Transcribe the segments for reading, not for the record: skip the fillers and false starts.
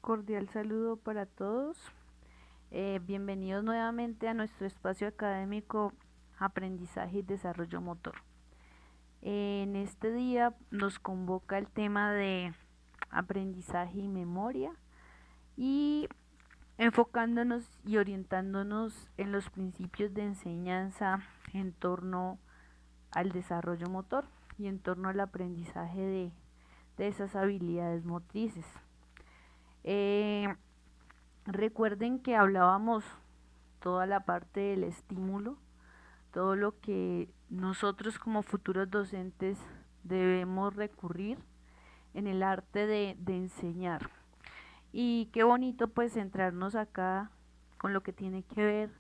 Cordial saludo para todos. Bienvenidos nuevamente a nuestro espacio académico Aprendizaje y Desarrollo Motor. En este día nos convoca el tema de aprendizaje y memoria y enfocándonos y orientándonos en los principios de enseñanza en torno al desarrollo motor y en torno al aprendizaje de esas habilidades motrices. Recuerden que hablábamos toda la parte del estímulo, todo lo que nosotros como futuros docentes debemos recurrir en el arte de enseñar. Y qué bonito pues centrarnos acá con lo que tiene que ver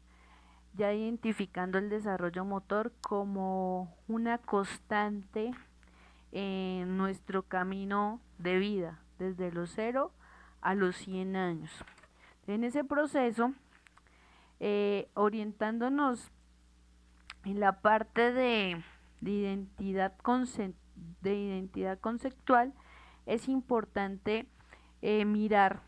ya identificando el desarrollo motor como una constante en nuestro camino de vida, desde los 0 a los 100 años. En ese proceso, orientándonos en la parte de identidad conceptual, es importante mirar,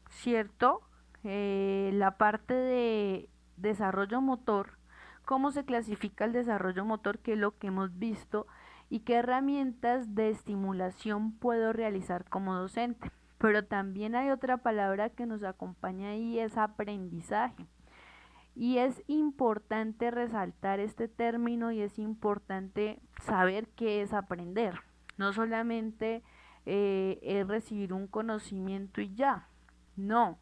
¿cierto? La parte de desarrollo motor, cómo se clasifica el desarrollo motor, que es lo que hemos visto, y qué herramientas de estimulación puedo realizar como docente. Pero también hay otra palabra que nos acompaña ahí, es aprendizaje. Y es importante resaltar este término y es importante saber qué es aprender. No solamente es recibir un conocimiento y ya. No.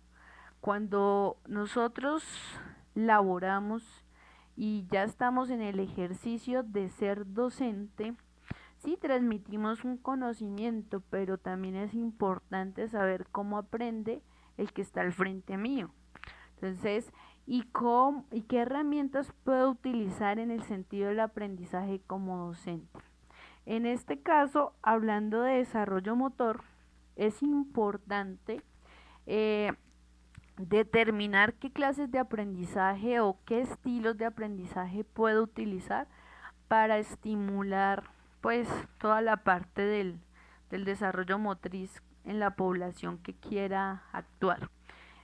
Cuando nosotros laboramos y ya estamos en el ejercicio de ser docente, sí transmitimos un conocimiento, pero también es importante saber cómo aprende el que está al frente mío. Entonces, ¿y qué herramientas puedo utilizar en el sentido del aprendizaje como docente? En este caso, hablando de desarrollo motor, es importante eh, determinar qué clases de aprendizaje o qué estilos de aprendizaje puedo utilizar para estimular pues toda la parte del desarrollo motriz en la población que quiera actuar.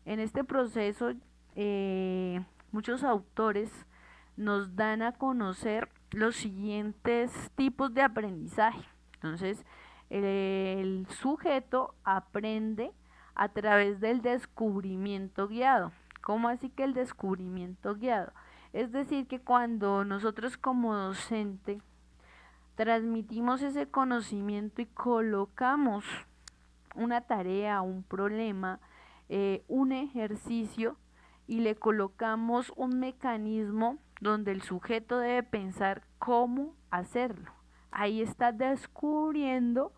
En este proceso, muchos autores nos dan a conocer los siguientes tipos de aprendizaje. Entonces, el sujeto aprende a través del descubrimiento guiado. ¿Cómo así que el descubrimiento guiado? Es decir, que cuando nosotros como docente transmitimos ese conocimiento y colocamos una tarea, un problema, un ejercicio y le colocamos un mecanismo donde el sujeto debe pensar cómo hacerlo. Ahí está descubriendo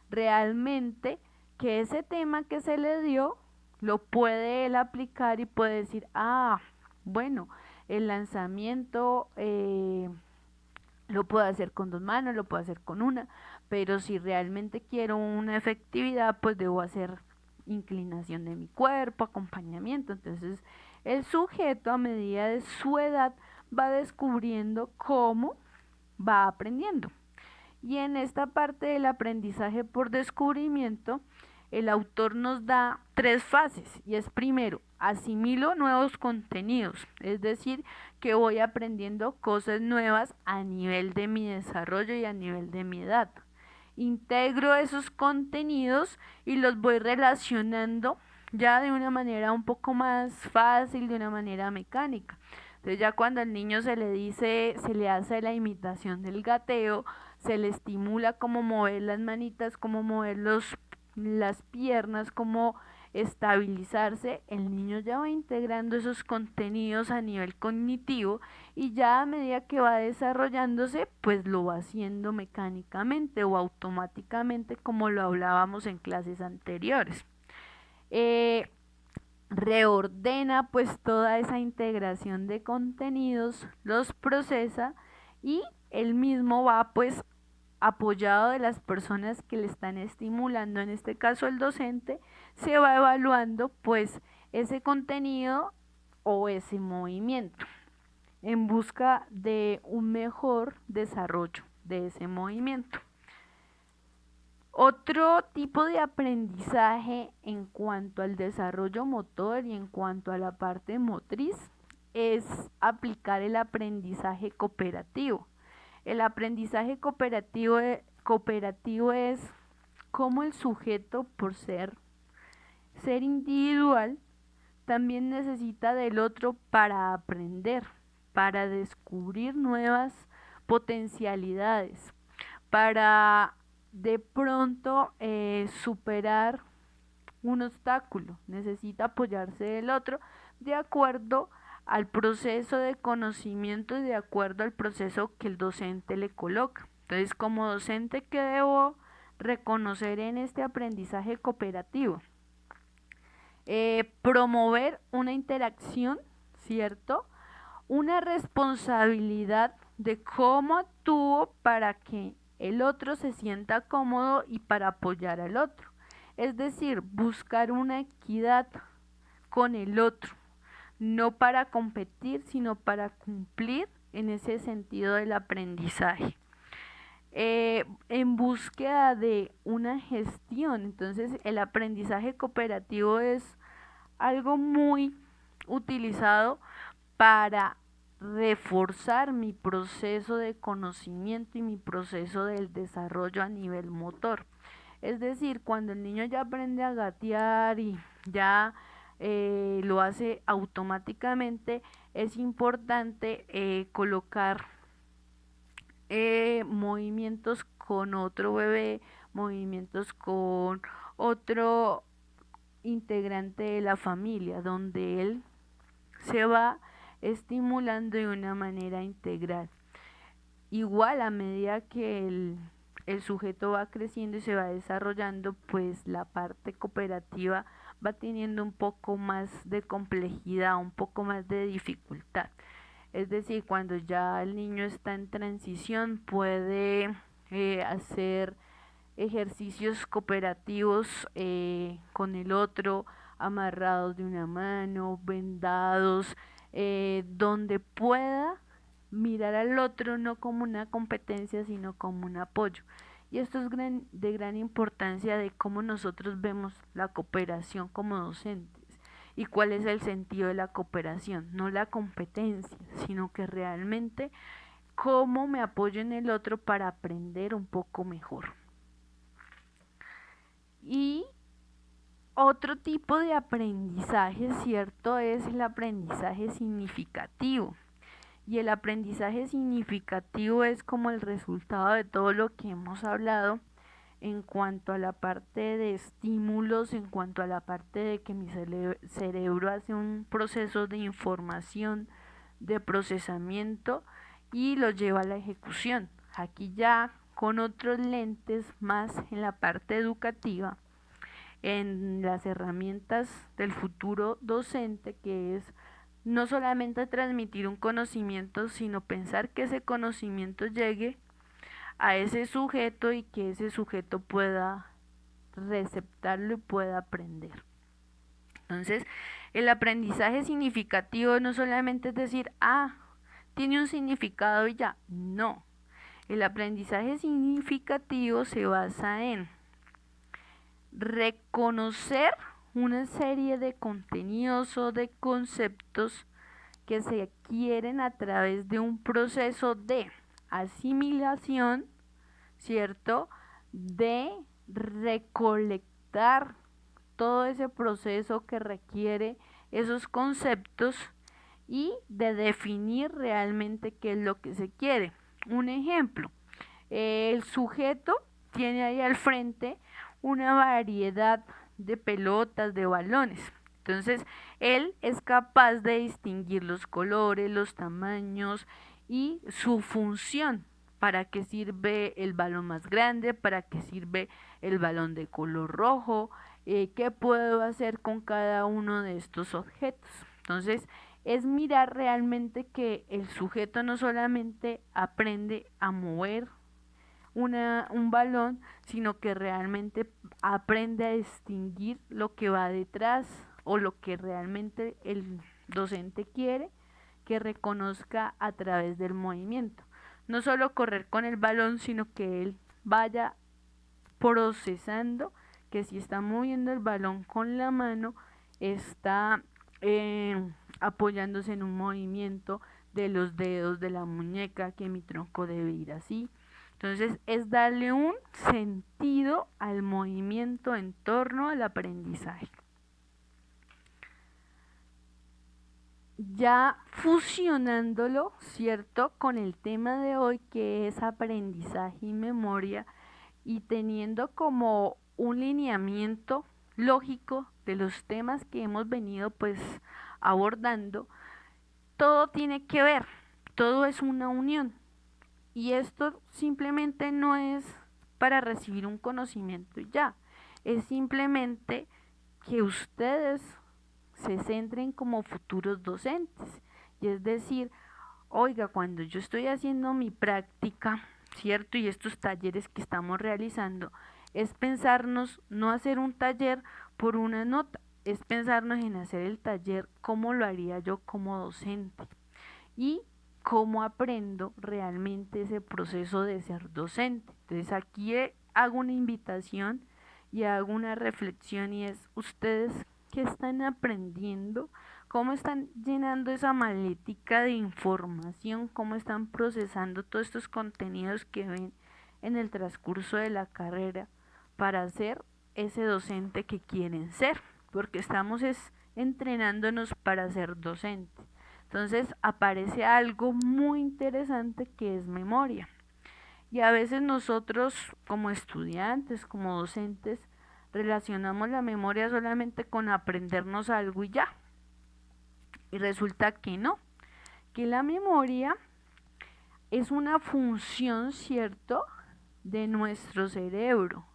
realmente que ese tema que se le dio lo puede él aplicar y puede decir, bueno, el lanzamiento lo puedo hacer con 2 manos, lo puedo hacer con una, pero si realmente quiero una efectividad, pues debo hacer inclinación de mi cuerpo, acompañamiento. Entonces, el sujeto a medida de su edad va descubriendo cómo va aprendiendo. Y en esta parte del aprendizaje por descubrimiento, el autor nos da 3 fases y es primero, asimilo nuevos contenidos, es decir, que voy aprendiendo cosas nuevas a nivel de mi desarrollo y a nivel de mi edad. Integro esos contenidos y los voy relacionando ya de una manera un poco más fácil, de una manera mecánica. Entonces ya cuando al niño se le dice, se le hace la imitación del gateo, se le estimula cómo mover las manitas, cómo mover las piernas, cómo estabilizarse, el niño ya va integrando esos contenidos a nivel cognitivo y ya a medida que va desarrollándose, pues lo va haciendo mecánicamente o automáticamente como lo hablábamos en clases anteriores. Reordena pues toda esa integración de contenidos, los procesa y él mismo va pues apoyado de las personas que le están estimulando, en este caso el docente, se va evaluando pues ese contenido o ese movimiento en busca de un mejor desarrollo de ese movimiento. Otro tipo de aprendizaje en cuanto al desarrollo motor y en cuanto a la parte motriz es aplicar el aprendizaje cooperativo. El aprendizaje cooperativo es cómo el sujeto, por ser individual, también necesita del otro para aprender, para descubrir nuevas potencialidades, para de pronto superar un obstáculo. Necesita apoyarse del otro de acuerdo al proceso de conocimiento y de acuerdo al proceso que el docente le coloca. Entonces, como docente, ¿qué debo reconocer en este aprendizaje cooperativo? Promover una interacción, ¿cierto? Una responsabilidad de cómo actúo para que el otro se sienta cómodo y para apoyar al otro. Es decir, buscar una equidad con el otro, no para competir, sino para cumplir en ese sentido del aprendizaje. En búsqueda de una gestión, entonces el aprendizaje cooperativo es algo muy utilizado para reforzar mi proceso de conocimiento y mi proceso del desarrollo a nivel motor. Es decir, cuando el niño ya aprende a gatear y ya lo hace automáticamente, es importante colocar movimientos con otro bebé, movimientos con otro integrante de la familia, donde él se va estimulando de una manera integral. Igual a medida que el sujeto va creciendo y se va desarrollando, pues la parte cooperativa va teniendo un poco más de complejidad, un poco más de dificultad. Es decir, cuando ya el niño está en transición, puede hacer ejercicios cooperativos con el otro, amarrados de una mano, vendados, donde pueda mirar al otro no como una competencia, sino como un apoyo. Y esto es de gran importancia de cómo nosotros vemos la cooperación como docentes y cuál es el sentido de la cooperación, no la competencia, sino que realmente cómo me apoyo en el otro para aprender un poco mejor. Y otro tipo de aprendizaje, ¿cierto? Es el aprendizaje significativo. Y el aprendizaje significativo es como el resultado de todo lo que hemos hablado en cuanto a la parte de estímulos, en cuanto a la parte de que mi cerebro hace un proceso de información, de procesamiento y lo lleva a la ejecución. Aquí ya con otros lentes más en la parte educativa, en las herramientas del futuro docente, que es no solamente transmitir un conocimiento, sino pensar que ese conocimiento llegue a ese sujeto y que ese sujeto pueda receptarlo y pueda aprender. Entonces, el aprendizaje significativo no solamente es decir, tiene un significado y ya, no. El aprendizaje significativo se basa en reconocer una serie de contenidos o de conceptos que se adquieren a través de un proceso de asimilación, ¿cierto? De recolectar todo ese proceso que requiere esos conceptos y de definir realmente qué es lo que se quiere. Un ejemplo, el sujeto tiene ahí al frente una variedad de pelotas, de balones. Entonces, él es capaz de distinguir los colores, los tamaños y su función. ¿Para qué sirve el balón más grande? ¿Para qué sirve el balón de color rojo? ¿Qué puedo hacer con cada uno de estos objetos? Entonces, es mirar realmente que el sujeto no solamente aprende a mover un balón, sino que realmente aprende a distinguir lo que va detrás o lo que realmente el docente quiere que reconozca a través del movimiento. No solo correr con el balón, sino que él vaya procesando que si está moviendo el balón con la mano, está apoyándose en un movimiento de los dedos de la muñeca, que mi tronco debe ir así. Entonces es darle un sentido al movimiento en torno al aprendizaje. Ya fusionándolo, ¿cierto?, con el tema de hoy, que es aprendizaje y memoria, y teniendo como un lineamiento lógico de los temas que hemos venido pues abordando, todo tiene que ver, todo es una unión. Y esto simplemente no es para recibir un conocimiento y ya, es simplemente que ustedes se centren como futuros docentes. Y es decir, oiga, cuando yo estoy haciendo mi práctica, ¿cierto? Y estos talleres que estamos realizando, es pensarnos no hacer un taller por una nota, es pensarnos en hacer el taller como lo haría yo como docente y cómo aprendo realmente ese proceso de ser docente. Entonces aquí hago una invitación y hago una reflexión, y es: ustedes, ¿qué están aprendiendo? ¿Cómo están llenando esa maletica de información? ¿Cómo están procesando todos estos contenidos que ven en el transcurso de la carrera para ser ese docente que quieren ser? Porque estamos entrenándonos para ser docentes. Entonces aparece algo muy interesante, que es memoria. Y a veces nosotros como estudiantes, como docentes, relacionamos la memoria solamente con aprendernos algo y ya. Y resulta que no, que la memoria es una función, ¿cierto?, de nuestro cerebro.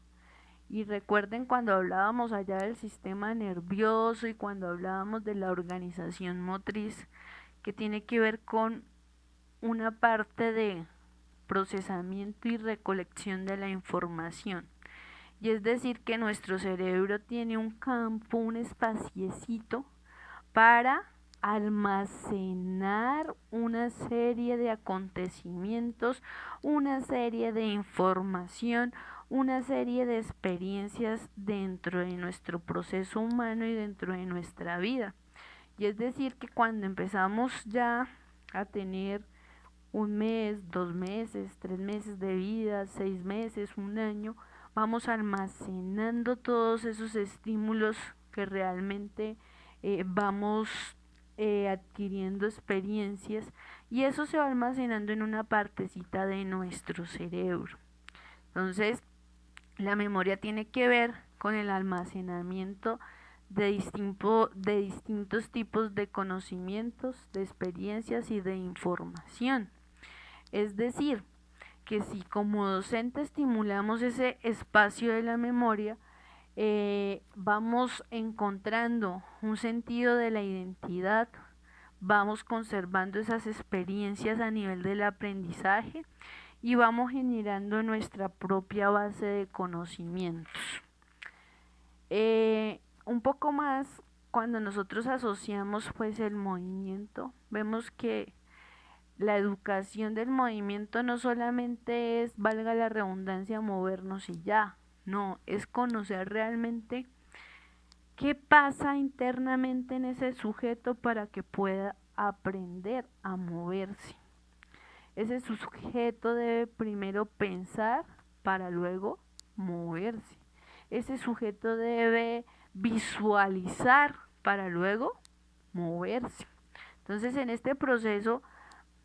Y recuerden cuando hablábamos allá del sistema nervioso y cuando hablábamos de la organización motriz, que tiene que ver con una parte de procesamiento y recolección de la información. Y es decir, que nuestro cerebro tiene un campo, un espaciecito para almacenar una serie de acontecimientos, una serie de información, una serie de experiencias dentro de nuestro proceso humano y dentro de nuestra vida. Y es decir, que cuando empezamos ya a tener 1 mes, 2 meses, 3 meses de vida, 6 meses, 1 año, vamos almacenando todos esos estímulos que realmente vamos adquiriendo experiencias, y eso se va almacenando en una partecita de nuestro cerebro. Entonces, la memoria tiene que ver con el almacenamiento de distintos tipos de conocimientos, de experiencias y de información. Es decir, que si como docente estimulamos ese espacio de la memoria, vamos encontrando un sentido de la identidad, vamos conservando esas experiencias a nivel del aprendizaje y vamos generando nuestra propia base de conocimientos. Un poco más, cuando nosotros asociamos pues el movimiento, vemos que la educación del movimiento no solamente es, valga la redundancia, movernos y ya, no, es conocer realmente qué pasa internamente en ese sujeto para que pueda aprender a moverse. Ese sujeto debe primero pensar para luego moverse. Ese sujeto debe visualizar para luego moverse. Entonces, en este proceso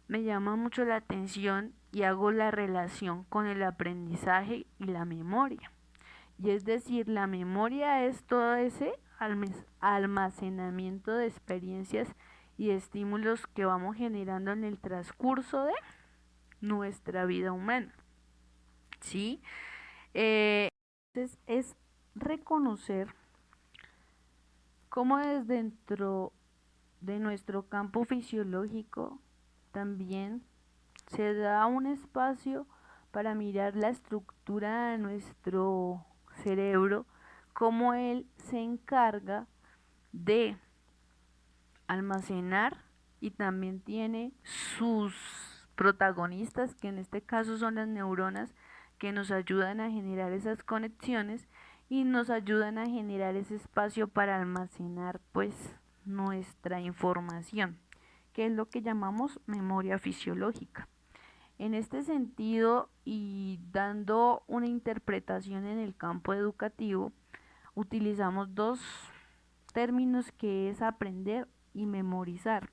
me llama mucho la atención y hago la relación con el aprendizaje y la memoria. Y es decir, la memoria es todo ese almacenamiento de experiencias y estímulos que vamos generando en el transcurso de nuestra vida humana. ¿Sí? Entonces es reconocer cómo desde dentro de nuestro campo fisiológico también se da un espacio para mirar la estructura de nuestro cerebro, cómo él se encarga de almacenar y también tiene sus protagonistas, que en este caso son las neuronas, que nos ayudan a generar esas conexiones y nos ayudan a generar ese espacio para almacenar pues nuestra información, que es lo que llamamos memoria fisiológica. En este sentido, y dando una interpretación en el campo educativo, utilizamos dos términos, que es aprender y memorizar.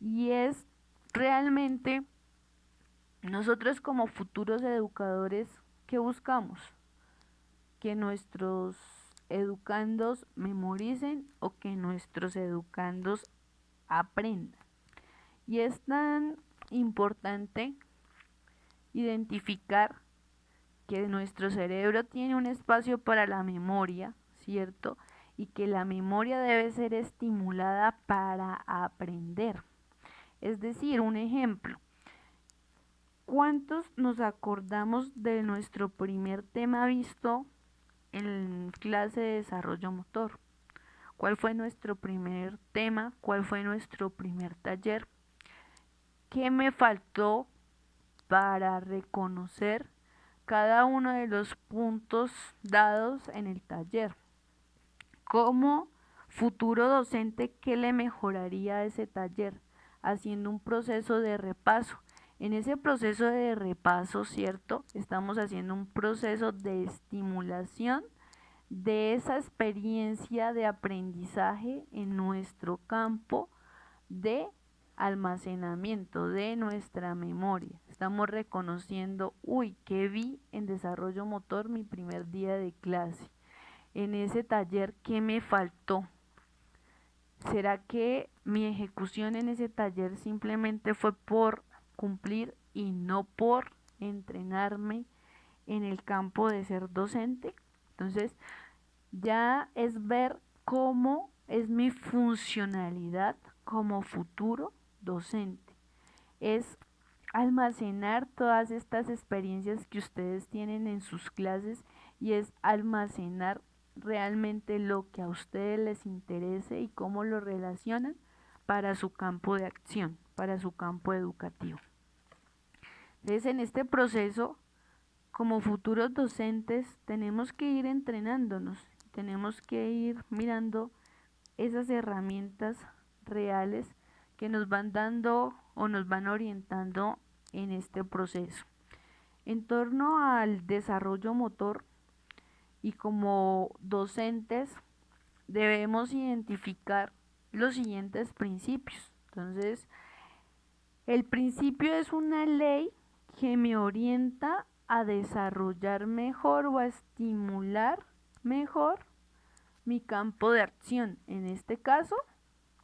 Y es realmente nosotros como futuros educadores, ¿qué buscamos? Que nuestros educandos memoricen o que nuestros educandos aprendan. Y es tan importante identificar que nuestro cerebro tiene un espacio para la memoria, ¿cierto? Y que la memoria debe ser estimulada para aprender. Es decir, un ejemplo, ¿cuántos nos acordamos de nuestro primer tema visto en clase de desarrollo motor? ¿Cuál fue nuestro primer tema? ¿Cuál fue nuestro primer taller? ¿Qué me faltó para reconocer cada uno de los puntos dados en el taller? Como futuro docente, ¿qué le mejoraría a ese taller? Haciendo un proceso de repaso. En ese proceso de repaso, ¿cierto? Estamos haciendo un proceso de estimulación de esa experiencia de aprendizaje en nuestro campo de almacenamiento de nuestra memoria. Estamos reconociendo, uy, ¿qué vi en desarrollo motor mi primer día de clase? En ese taller, ¿qué me faltó? ¿Será que mi ejecución en ese taller simplemente fue por cumplir y no por entrenarme en el campo de ser docente? Entonces, ya es ver cómo es mi funcionalidad como futuro docente. Es almacenar todas estas experiencias que ustedes tienen en sus clases y es almacenar realmente lo que a ustedes les interese y cómo lo relacionan para su campo de acción, para su campo educativo. Entonces, en este proceso, como futuros docentes, tenemos que ir entrenándonos, tenemos que ir mirando esas herramientas reales que nos van dando o nos van orientando en este proceso. En torno al desarrollo motor, y como docentes debemos identificar los siguientes principios. Entonces, el principio es una ley que me orienta a desarrollar mejor o a estimular mejor mi campo de acción. En este caso,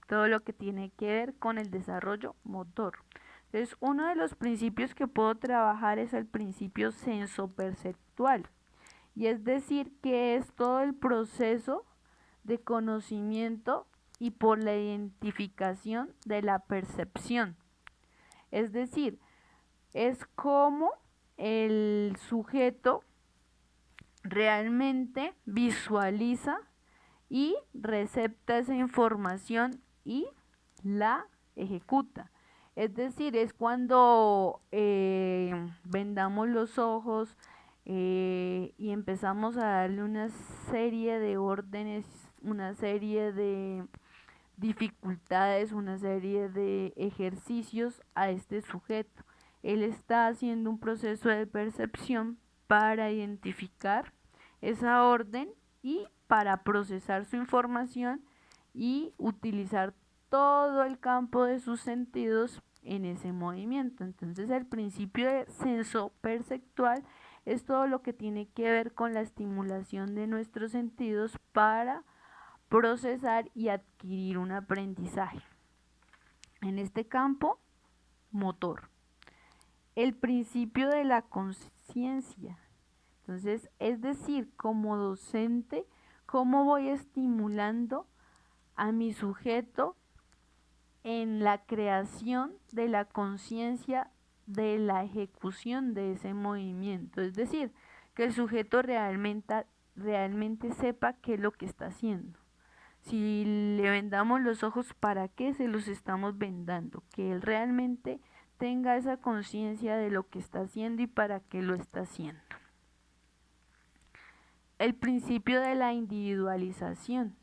todo lo que tiene que ver con el desarrollo motor. Entonces, uno de los principios que puedo trabajar es el principio sensoperceptual. Y es decir, que es todo el proceso de conocimiento y por la identificación de la percepción. Es decir, es como el sujeto realmente visualiza y recepta esa información y la ejecuta. Es decir, es cuando vendamos los ojos y empezamos a darle una serie de órdenes, una serie de dificultades, una serie de ejercicios a este sujeto. Él está haciendo un proceso de percepción para identificar esa orden y para procesar su información y utilizar todo el campo de sus sentidos en ese movimiento. Entonces, el principio de senso perceptual es todo lo que tiene que ver con la estimulación de nuestros sentidos para procesar y adquirir un aprendizaje. En este campo, motor. El principio de la conciencia. Entonces, es decir, como docente, ¿cómo voy estimulando a mi sujeto en la creación de la conciencia de la ejecución de ese movimiento? Es decir, que el sujeto realmente sepa qué es lo que está haciendo. Si le vendamos los ojos, ¿para qué se los estamos vendando? Que él realmente tenga esa conciencia de lo que está haciendo y para qué lo está haciendo. el principio de la individualización.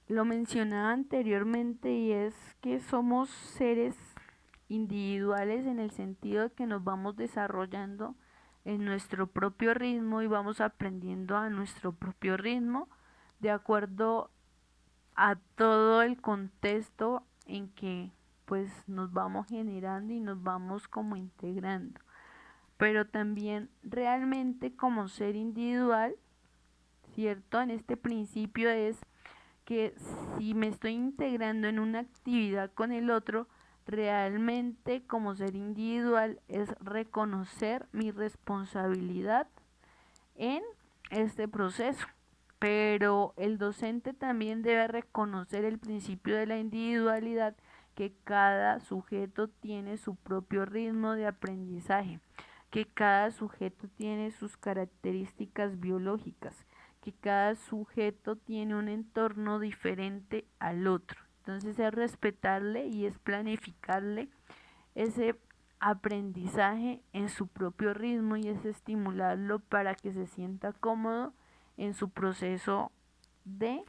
Lo mencionaba anteriormente y es que somos seres individuales en el sentido de que nos vamos desarrollando en nuestro propio ritmo y vamos aprendiendo a nuestro propio ritmo de acuerdo a todo el contexto en que pues nos vamos generando y nos vamos como integrando. Pero también realmente como ser individual, ¿cierto? En este principio es que si me estoy integrando en una actividad con el otro, realmente como ser individual es reconocer mi responsabilidad en este proceso. Pero el docente también debe reconocer el principio de la individualidad, que cada sujeto tiene su propio ritmo de aprendizaje, que cada sujeto tiene sus características biológicas, que cada sujeto tiene un entorno diferente al otro. Entonces es respetarle y es planificarle ese aprendizaje en su propio ritmo y es estimularlo para que se sienta cómodo en su proceso de,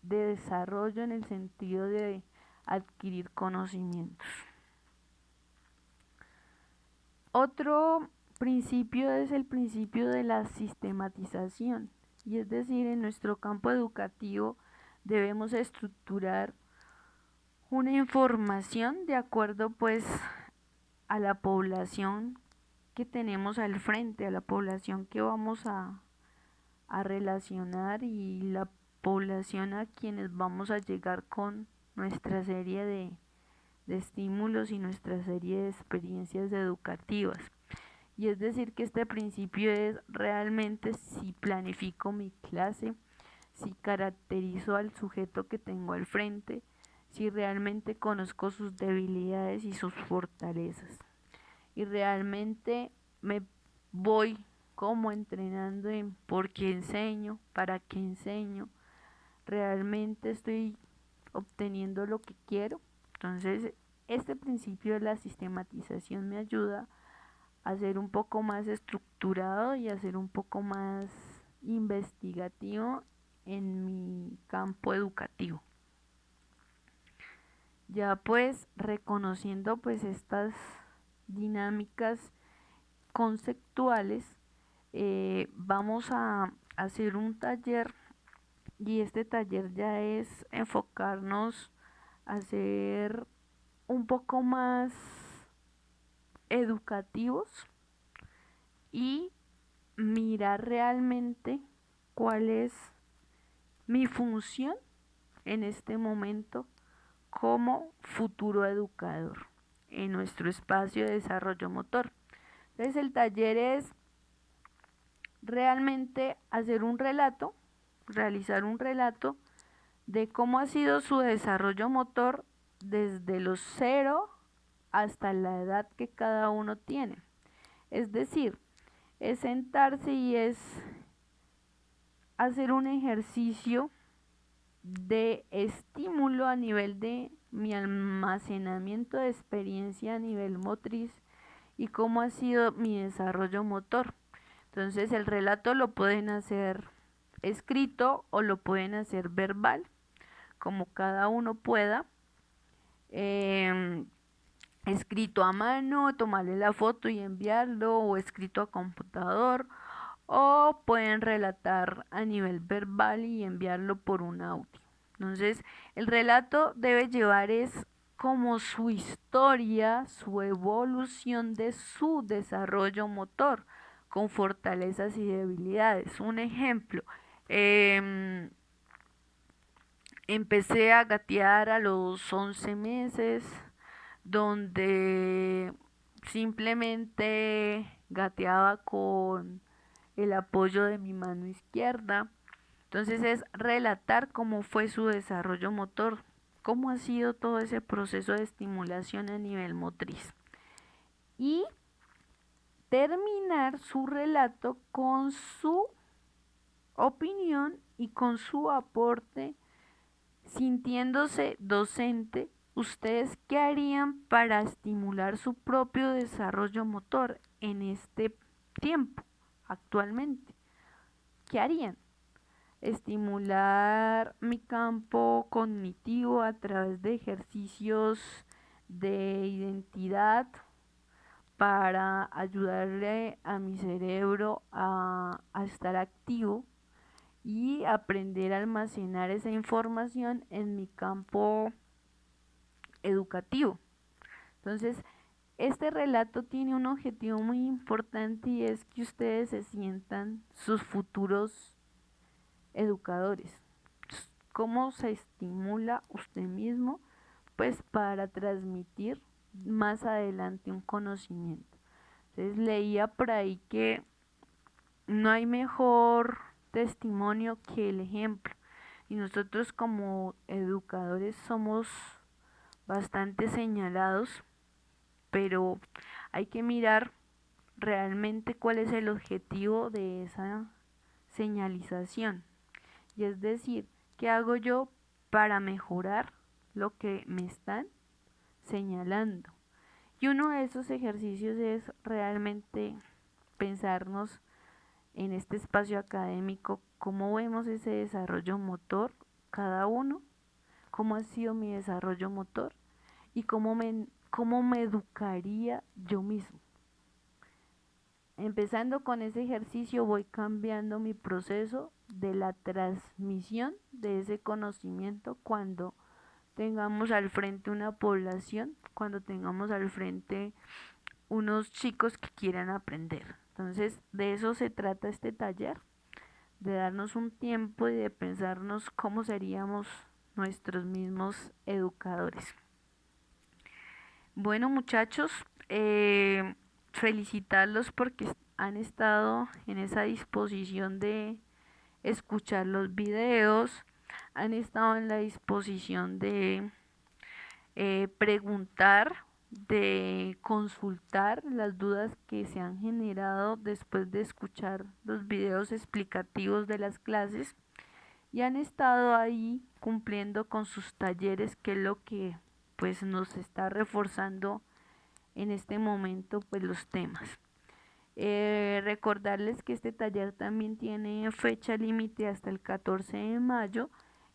de desarrollo en el sentido de adquirir conocimientos. Otro principio es el principio de la sistematización, y es decir, en nuestro campo educativo debemos estructurar una información de acuerdo pues a la población que tenemos al frente, a la población que vamos a relacionar y la población a quienes vamos a llegar con nuestra serie de estímulos y nuestra serie de experiencias educativas. Y es decir que este principio es realmente si planifico mi clase, si caracterizo al sujeto que tengo al frente, si realmente conozco sus debilidades y sus fortalezas. Y realmente me voy como entrenando en por qué enseño, para qué enseño, realmente estoy obteniendo lo que quiero. Entonces, este principio de la sistematización me ayuda a ser un poco más estructurado y a ser un poco más investigativo en mi campo educativo. Ya pues reconociendo pues estas dinámicas conceptuales, vamos a hacer un taller y este taller ya es enfocarnos a ser un poco más educativos y mirar realmente cuál es mi función en este momento como futuro educador en nuestro espacio de desarrollo motor. Entonces el taller es realmente hacer un relato, realizar un relato de cómo ha sido su desarrollo motor desde los 0 hasta la edad que cada uno tiene. Es decir, es sentarse y es hacer un ejercicio de estímulo a nivel de mi almacenamiento de experiencia a nivel motriz y cómo ha sido mi desarrollo motor. Entonces el relato lo pueden hacer escrito o lo pueden hacer verbal, como cada uno pueda. Escrito a mano, tomarle la foto y enviarlo, o escrito a computador, o pueden relatar a nivel verbal y enviarlo por un audio. Entonces, el relato debe llevar es como su historia, su evolución de su desarrollo motor, con fortalezas y debilidades. Un ejemplo, empecé a gatear a los 11 meses, donde simplemente gateaba con el apoyo de mi mano izquierda. Entonces es relatar cómo fue su desarrollo motor, cómo ha sido todo ese proceso de estimulación a nivel motriz. Y terminar su relato con su opinión y con su aporte, sintiéndose docente. ¿Ustedes qué harían para estimular su propio desarrollo motor en este tiempo, actualmente? ¿qué harían? Estimular mi campo cognitivo a través de ejercicios de identidad para ayudarle a mi cerebro a estar activo y aprender a almacenar esa información en mi campo educativo. Entonces, este relato tiene un objetivo muy importante y es que ustedes se sientan sus futuros educadores. ¿Cómo se estimula usted mismo? Pues para transmitir más adelante un conocimiento. Entonces leía por ahí que no hay mejor testimonio que el ejemplo. Y nosotros como educadores somos bastante señalados, pero hay que mirar realmente cuál es el objetivo de esa señalización. Y es decir, ¿qué hago yo para mejorar lo que me están señalando? Y uno de esos ejercicios es realmente pensarnos en este espacio académico cómo vemos ese desarrollo motor cada uno, cómo ha sido mi desarrollo motor y cómo me educaría yo mismo. Empezando con ese ejercicio voy cambiando mi proceso de la transmisión de ese conocimiento cuando tengamos al frente una población, cuando tengamos al frente unos chicos que quieran aprender. Entonces, de eso se trata este taller, de darnos un tiempo y de pensarnos cómo seríamos nuestros mismos educadores. Bueno, muchachos, felicitarlos porque han estado en esa disposición de escuchar los videos, han estado en la disposición de preguntar, de consultar las dudas que se han generado después de escuchar los videos explicativos de las clases y han estado ahí cumpliendo con sus talleres, que es lo que pues nos está reforzando en este momento pues los temas. Recordarles que este taller también tiene fecha límite hasta el 14 de mayo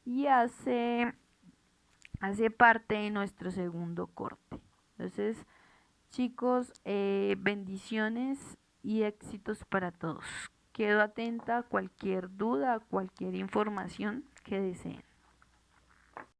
y hace parte de nuestro segundo corte. Entonces, chicos, bendiciones y éxitos para todos. Quedo atenta a cualquier duda, a cualquier información que deseen.